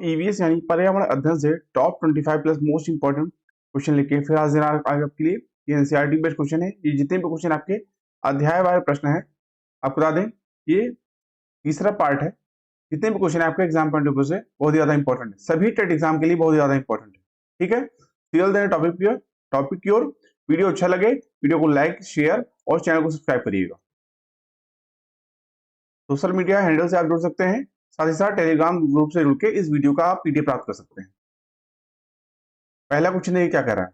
EVS यानी पर्यावरण अध्ययन से top 25 plus most important question लेके फिर हाजिर आगे आपके लिए। ये एनसीईआरटी बेस्ड क्वेश्चन है। ये जितने भी क्वेश्चन आपके अध्याय वार प्रश्न है, आपको बता दें ये तीसरा पार्ट है। जितने भी क्वेश्चन है आपके एग्जाम पॉइंट ऑफ व्यू से बहुत ज्यादा इंपॉर्टेंट है, सभी टेट एग्जाम के लिए बहुत ज्यादा इंपॉर्टेंट है। ठीक है, सीरियल देने टॉपिक की ओर। वीडियो अच्छा लगे वीडियो को लाइक शेयर और चैनल को सब्सक्राइब करिएगा। सोशल मीडिया हैंडल से आप जुड़ सकते हैं, साथ ही साथ टेलीग्राम ग्रुप से जुड़ के इस वीडियो का आप पीडीएफ प्राप्त कर सकते हैं। पहला क्वेश्चन है, ये क्या कह रहा है?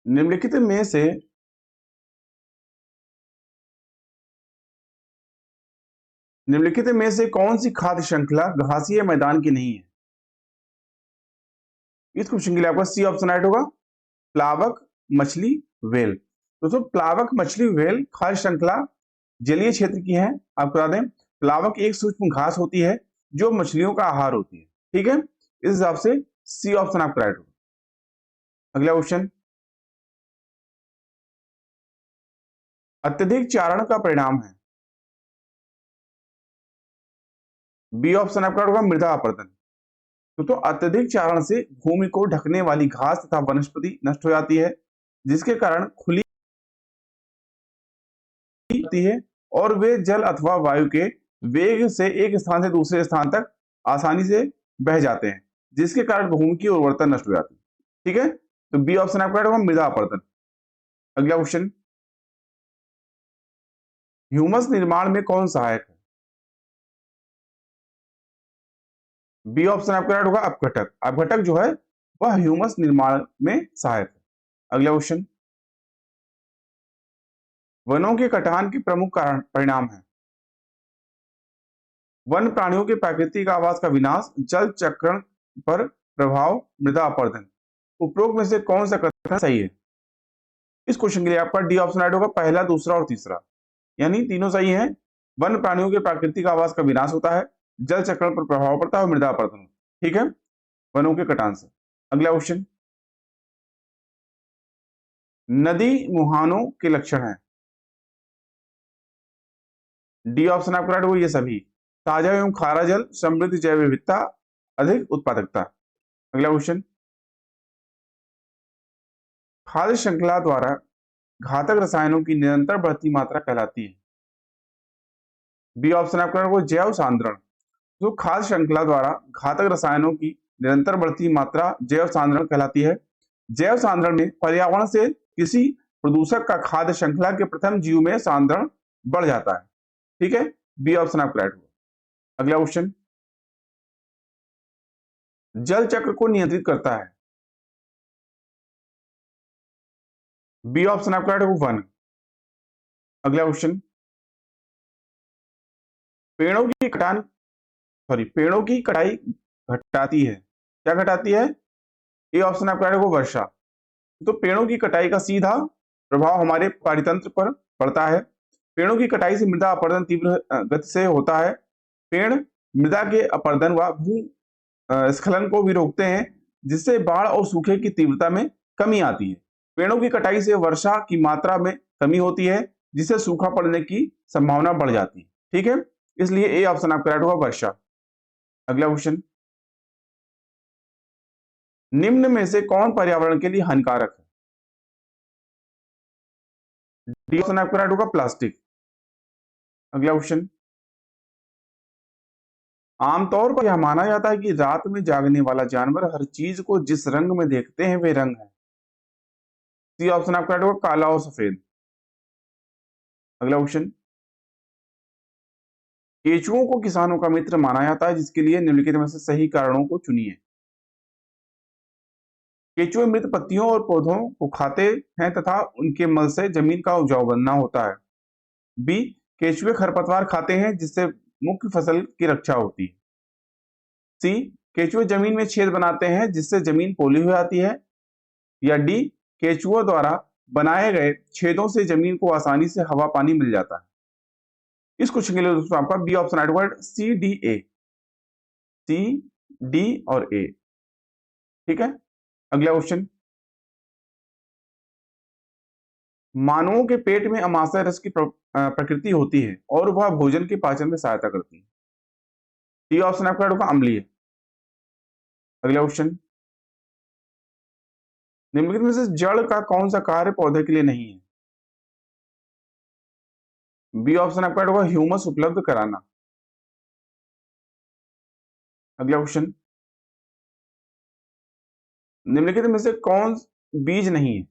निम्नलिखित में से कौन सी खाद्य श्रृंखला घासीय मैदान की नहीं है? इस क्वेश्चन के लिए आपका सी ऑप्शन राइट होगा, प्लावक मछली वेल। दोस्तों प्लावक मछली वेल खाद्य श्रृंखला जलीय क्षेत्र की है। आपको बता दें प्लावक एक सूक्ष्म घास होती है जो मछलियों का आहार होती है। ठीक है, इस हिसाब से सी ऑप्शन आपका राइट होगा। अगला क्वेश्चन, अत्यधिक चारण का परिणाम है। बी ऑप्शन आपका होगा मृदा अपरदन। तो अत्यधिक चारण से भूमि को ढकने वाली घास तथा वनस्पति नष्ट हो जाती है, जिसके कारण खुली होती है और वे जल अथवा वायु के वेग से एक स्थान से दूसरे स्थान तक आसानी से बह जाते हैं, जिसके कारण भूमि की उर्वरता नष्ट हो जाती है। ठीक है, तो बी ऑप्शन आपका होगा मृदा अपरदन। अगला क्वेश्चन, ह्यूमस निर्माण में कौन सहायक है? बी ऑप्शन आपका होगा अपघटक। अपघटक जो है वह ह्यूमस निर्माण में सहायक है। अगला क्वेश्चन, वनों के कटान के प्रमुख कारण परिणाम है। वन प्राणियों के प्राकृतिक आवास का विनाश, जल चक्रण पर प्रभाव, मृदा अपरदन। उपरोक्त में से कौन सा कथन सही है? इस क्वेश्चन के लिए आपका डी ऑप्शन राइट होगा, पहला दूसरा और तीसरा, यानी तीनों सही है। वन प्राणियों के प्राकृतिक आवास का विनाश होता है, जल चक्रण पर प्रभाव पड़ता है और मृदा अपरदन। ठीक है, वनों के कटान से। अगला क्वेश्चन, नदी मुहानों के लक्षण है। डी ऑप्शन आपका राइट होगा, ये सभी ताजा एवं खारा जल, समृद्ध जैव विविधता, अधिक उत्पादकता। अगला क्वेश्चन, खाद्य श्रृंखला द्वारा घातक रसायनों की निरंतर बढ़ती मात्रा कहलाती है। बी ऑप्शन आपका होगा जैव सांद्रण। तो खाद्य श्रृंखला द्वारा घातक रसायनों की निरंतर बढ़ती मात्रा जैव सांद्रण कहलाती है। जैव सांद्रण में पर्यावरण से किसी प्रदूषक का खाद्य श्रृंखला के प्रथम जीव में सांद्रण बढ़ जाता है। ठीक है, बी ऑप्शन आपका राइट होगा। अगला क्वेश्चन, जल चक्र को नियंत्रित करता है। बी ऑप्शन आपका राइट होगा वन। अगला क्वेश्चन, पेड़ों की कटाई घटाती है। क्या घटाती है? ए ऑप्शन आपका राइट होगा वर्षा। तो पेड़ों की कटाई का सीधा प्रभाव हमारे पारितंत्र पर पड़ता है। पेड़ों की कटाई से मृदा अपरदन तीव्र गति से होता है। पेड़ मृदा के अपरदन व भू स्खलन को भी रोकते हैं, जिससे बाढ़ और सूखे की तीव्रता में कमी आती है। पेड़ों की कटाई से वर्षा की मात्रा में कमी होती है, जिससे सूखा पड़ने की संभावना बढ़ जाती है। ठीक है, इसलिए ए ऑप्शन आपका राइट होगा वर्षा। अगला क्वेश्चन, निम्न में से कौन पर्यावरण के लिए हानिकारक है? डी ऑप्शन आपका राइट होगा प्लास्टिक। अगला क्वेश्चन, आमतौर पर यह माना जाता है कि रात में जागने वाला जानवर हर चीज को जिस रंग में देखते हैं वे रंग है। सी ऑप्शन आपका राइट होगा काला और सफेद। अगला क्वेश्चन, केचुओं को किसानों का मित्र माना जाता है, जिसके लिए निम्नलिखित में से सही कारणों को चुनिए। केचुए मृत पत्तियों और पौधों को खाते हैं तथा उनके मल से जमीन का उपजाऊ बनना होता है। बी, केचुए खरपतवार खाते हैं जिससे मुख्य फसल की रक्षा होती है। सी, केचुए जमीन में छेद बनाते हैं जिससे जमीन पोली हो जाती है। या डी, केचुओं द्वारा बनाए गए छेदों से जमीन को आसानी से हवा पानी मिल जाता है। इस क्वेश्चन के लिए दोस्तों आपका बी ऑप्शन राइट होगा, C D A. C D और ए। ठीक है, अगला क्वेश्चन, मानवों के पेट में अमाशय रस की प्रकृति होती है और वह भोजन के पाचन में सहायता करती है। डी ऑप्शन आपका होगा अम्लीय। अगला क्वेश्चन, निम्नलिखित में से जड़ का कौन सा कार्य पौधे के लिए नहीं है? बी ऑप्शन आपका होगा ह्यूमस उपलब्ध कराना। अगला क्वेश्चन, निम्नलिखित में से कौन बीज नहीं है?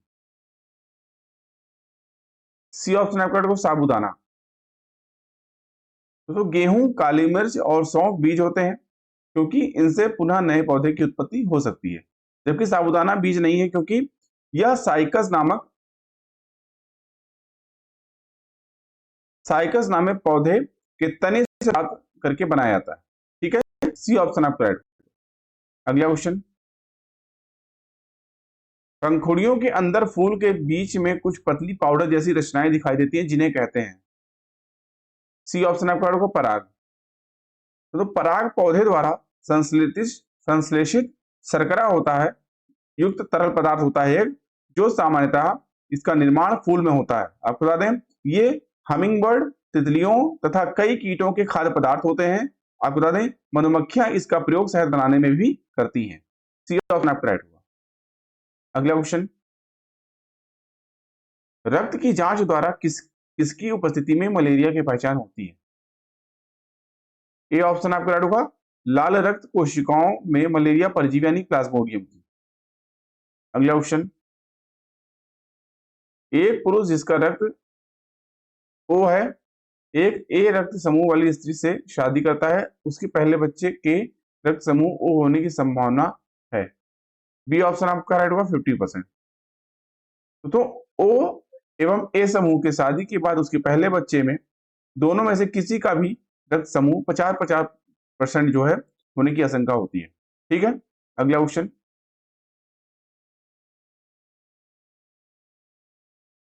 सी ऑप्शन आपका होगा साबूदाना। तो गेहूं, काली मिर्च और सौंफ बीज होते हैं क्योंकि इनसे पुनः नए पौधे की उत्पत्ति हो सकती है, जबकि साबूदाना बीज नहीं है क्योंकि यह साइकस नामक पौधे के तने से प्राप्त करके बनाया जाता है। ठीक है, सी ऑप्शन आपका राइट। अगला क्वेश्चन, पंखुड़ियों के अंदर फूल के बीच में कुछ पतली पाउडर जैसी रचनाएं दिखाई देती हैं, जिन्हें कहते हैं? सी ऑप्शन आपका होगा पराग। तो पराग पौधे द्वारा संश्लेषित शर्करा होता है, युक्त तरल पदार्थ होता है एक, जो सामान्यतः इसका निर्माण फूल में होता है। आपको बता दें, ये हमिंगबर्ड, तितलियों तथा कई कीटों के खाद्य पदार्थ होते हैं। आपको बता दें, मधुमक्खियां इसका प्रयोग शहद बनाने में भी करती हैं। सी ऑप्शन आपका राइट होगा। अगला क्वेश्चन, रक्त की जांच द्वारा किसकी उपस्थिति में मलेरिया की पहचान होती है? ए ऑप्शन आपका राइट होगा लाल रक्त कोशिकाओं में मलेरिया परजीवी यानी प्लाज्मोडियम की। अगला क्वेश्चन, एक पुरुष जिसका रक्त ओ है, एक ए रक्त समूह वाली स्त्री से शादी करता है, उसके पहले बच्चे के रक्त समूह ओ होने की संभावना है। बी ऑप्शन आपका राइट होगा 50%। तो ओ एवं ए समूह के शादी के बाद उसके पहले बच्चे में दोनों में से किसी का भी रक्त समूह 50-50% जो है होने की आशंका होती है। ठीक है, अगला क्वेश्चन,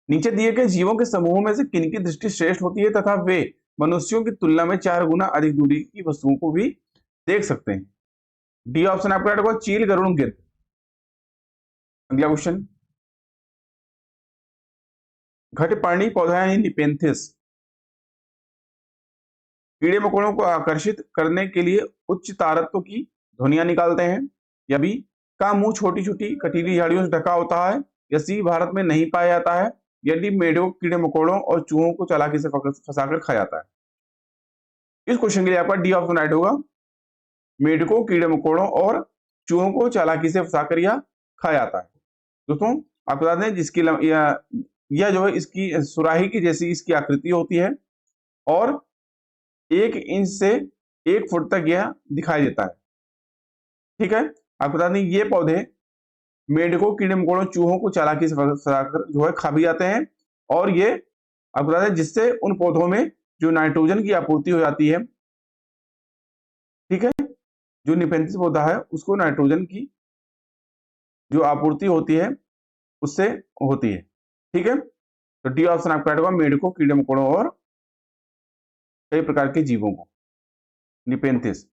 नीचे दिए गए जीवों के समूह में से किनकी दृष्टि श्रेष्ठ होती है तथा वे मनुष्यों की तुलना में 4 गुना अधिक दूरी की वस्तुओं को भी देख सकते हैं? डी ऑप्शन आपका राइट होगा चील, गरुड़, गिद्ध। अगला क्वेश्चन, घटपर्णी पौधा यानी निपेंथिस कीड़े मकोड़ों को आकर्षित करने के लिए उच्च तारत्व की ध्वनियां निकालते हैं? या बी का मुंह छोटी छोटी कटीली झाड़ियों से ढका होता है? या सी भारत में नहीं पाया जाता है? या डी मेढकों, कीड़े मकोड़ों और चूहों को चालाकी से फंसाकर खाया जाता है? इस क्वेश्चन के लिए आपका डी ऑप्शन राइट होगा मेढकों, कीड़े मकोड़ों और चूहों को चालाकी से फंसाकर या खाया जाता है। दोस्तों आपको बता दें, जिसकी यह जो है इसकी सुराही की जैसी इसकी आकृति होती है और 1 इंच से 1 फुट तक यह दिखाई देता है। ठीक है, आपको बता दें ये पौधे मेढकों, कीड़े मकोड़ों, चूहों को चालाकी से फंसाकर जो है खा भी जाते हैं और ये आपको बता दें जिससे उन पौधों में जो नाइट्रोजन की आपूर्ति हो जाती है। ठीक है, जो निपेंथिस पौधा है उसको नाइट्रोजन की जो आपूर्ति होती है उससे होती है। ठीक है, तो डी ऑप्शन आपका राइट होगा मेढकों, कीड़े मकोड़ों और कई प्रकार के जीवों को निपेंथिस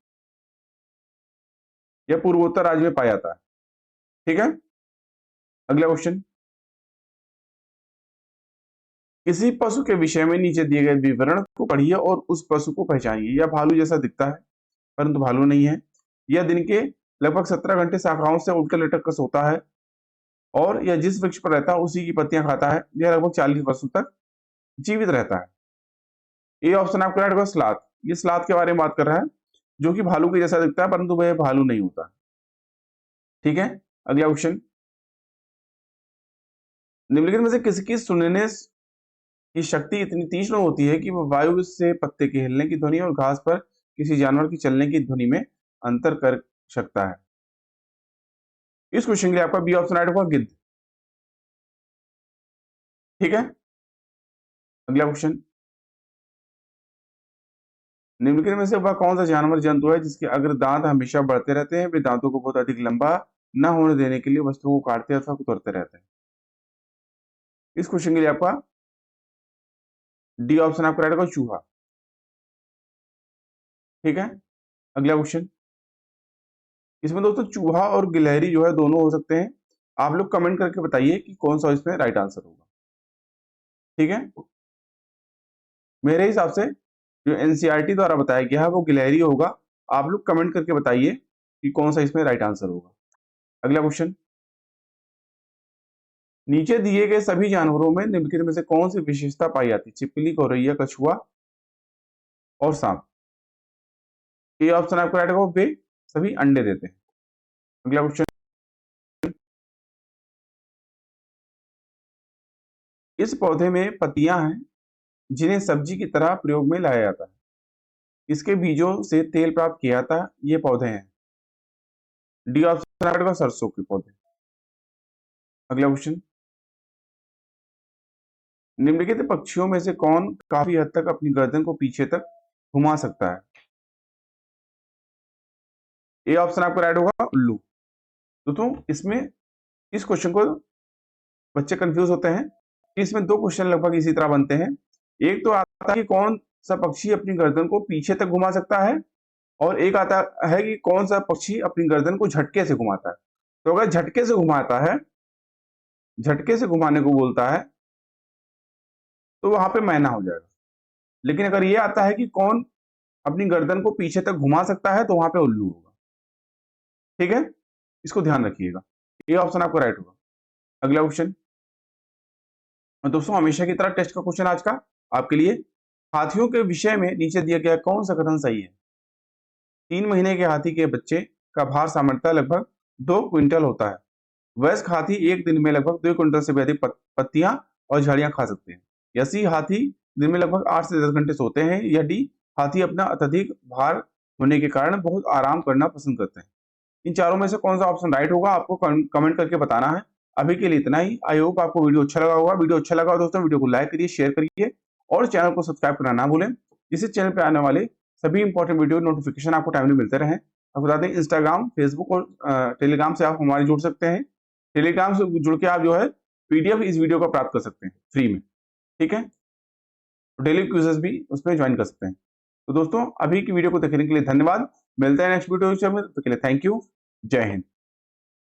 यह पूर्वोत्तर राज्य में पाया जाता है। ठीक है, अगला क्वेश्चन, किसी पशु के विषय में नीचे दिए गए विवरण को पढ़िए और उस पशु को पहचानिए। यह भालू जैसा दिखता है परंतु भालू नहीं है। यह दिन के लगभग 17 घंटे शाखाओं से उल्टे लटक कर सोता है और यह जिस वृक्ष पर रहता है उसी की पत्तियां खाता है। यह लगभग 40 वर्षों तक जीवित रहता है। ये ऑप्शन आपका राइट होगा स्लाथ। ये स्लाथ के बारे में बात कर रहा है जो कि भालू के जैसा दिखता है परंतु वह भालू नहीं होता। ठीक है, अगला क्वेश्चन, निम्नलिखित में से किसकी सुनने की शक्ति इतनी तीक्ष्ण होती है कि वह वायु से पत्ते के हिलने की ध्वनि और घास पर किसी जानवर की चलने की ध्वनि में अंतर कर सकता है? इस क्वेश्चन के लिए आपका बी ऑप्शन राइट होगा गिद्ध। ठीक है, अगला क्वेश्चन, निम्नलिखित में से वह कौन सा जानवर जंतु है जिसके अग्र दांत हमेशा बढ़ते रहते हैं? वे दांतों को बहुत अधिक लंबा न होने देने के लिए वस्तुओं को काटते अथवा कुतरते रहते हैं? इस क्वेश्चन के लिए आपका डी ऑप्शन आपका राइट होगा चूहा। ठीक है, अगला क्वेश्चन, इसमें दोस्तों चूहा और गिलहरी जो है दोनों हो सकते हैं। आप लोग कमेंट करके बताइए कि कौन सा इसमें राइट आंसर होगा। ठीक है, मेरे हिसाब से जो एनसीईआरटी द्वारा बताया गया है वो गिलहरी होगा आप लोग कमेंट करके बताइए कि कौन सा इसमें राइट आंसर होगा। अगला क्वेश्चन, नीचे दिए गए सभी जानवरों में निम्नलिखित में से कौन सी विशेषता पाई जाती है? छिपकली, गौरैया, कछुआ और सांप। ये ऑप्शन आपको राइट होगा, वे सभी अंडे देते हैं। अगला क्वेश्चन, इस पौधे में पत्तियां हैं जिन्हें सब्जी की तरह प्रयोग में लाया जाता है। इसके बीजों से तेल प्राप्त किया जाता है। ये पौधे हैं। डी ऑप्शन राइट होगा, सरसों के पौधे। अगला क्वेश्चन, निम्नलिखित पक्षियों में से कौन काफी हद तक अपनी गर्दन को पीछे तक घुमा सकता है? ए ऑप्शन आपका राइट होगा, उल्लू। तो इसमें इस क्वेश्चन को बच्चे कंफ्यूज होते हैं कि इसमें दो क्वेश्चन लगभग इसी तरह बनते हैं। एक तो आता है कि कौन सा पक्षी अपनी गर्दन को पीछे तक घुमा सकता है, और एक आता है कि कौन सा पक्षी अपनी गर्दन को झटके से घुमाता है। तो अगर झटके से घुमाता है, झटके से घुमाने को बोलता है, तो वहां पे मैना हो जाएगा। लेकिन अगर ये आता है कि कौन अपनी गर्दन को पीछे तक घुमा सकता है, तो वहां पे उल्लू होगा। ठीक है, इसको ध्यान रखिएगा। ये ऑप्शन आपको राइट होगा। अगला क्वेश्चन, दोस्तों हमेशा की तरह टेस्ट का क्वेश्चन आज का आपके लिए, हाथियों के विषय में नीचे दिया गया कौन सा कथन सही है? 3 महीने के हाथी के बच्चे का भार सामान्यतः लगभग 2 क्विंटल होता है। वयस्क हाथी एक दिन में लगभग 2 क्विंटल से भी अधिक पत्तियां और झाड़ियां खा सकते हैं। यसी हाथी दिन में लगभग 8 से 10 घंटे सोते हैं। या डी, हाथी अपना अत्यधिक भार होने के कारण बहुत आराम करना पसंद करते हैं। इन चारों में से कौन सा ऑप्शन राइट होगा, आपको कमेंट करके बताना है। अभी के लिए इतना ही। आई होप आपको वीडियो अच्छा लगा होगा। वीडियो अच्छा लगा हो दोस्तों, वीडियो को लाइक करिए, शेयर करिए और चैनल को सब्सक्राइब करना ना भूलें, जिससे चैनल पे आने वाले सभी इंपॉर्टेंट वीडियो नोटिफिकेशन आपको टाइमली मिलते रहें। आपको बता दें, इंस्टाग्राम, फेसबुक और टेलीग्राम से आप हमारे जुड़ सकते हैं। टेलीग्राम से जुड़ के आप जो है पीडीएफ इस वीडियो का प्राप्त कर सकते हैं फ्री में। ठीक है, तो डेली क्विज़ेस भी उसमें ज्वाइन कर सकते हैं। तो दोस्तों अभी की वीडियो को देखने के लिए धन्यवाद। मिलते हैं नेक्स्ट वीडियो में, तो के लिए थैंक यू। जय हिंद।